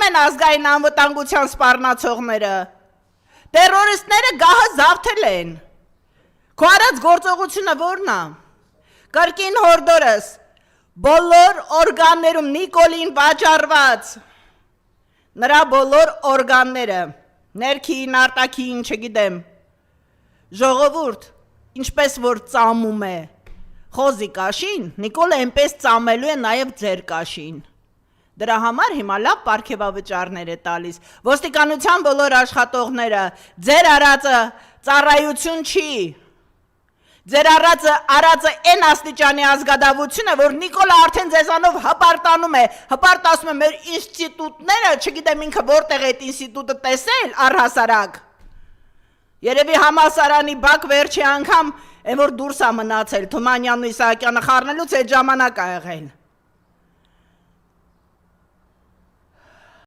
են ազգային անվտանգության սպառնացողները։ Տերորիստները գահը զավթել են։ Քո արած գործողությունը ո՞րն է։ Կրկին հորդորս, բոլոր օրգաններում Նիկոլին վաճառված, նրա բոլոր օրգանները, ներքին, արտաքին, չգիտեմ, ժողովուրդ, ինչպես որ ծամում է խոզի կաշին, Նիկոլը այնպես ծամելու է նաև ձեր կաշին։ Դրա համար հիմա լավ պարգևավճարներ է տալիս։ Ոստիկանության բոլոր աշխատողները, ձեր արածը ծառայություն չի։ Ձեր արածը այն աստիճանի ազգադավություն է, որ Նիկոլը արդեն ձեզանով հպարտանում է, հպարտացում է մեր ինստիտուտները, չգիտեմ ինքը որտեղ է այդ ինստիտուտը տեսել, առհասարակ։ Երևի համալսարանի բակ վերջի անգամ, այն որ դուրս է մնացել, Թումանյանն ու Իսահակյանը խառնելուց այդ ժամանակ ա եղել։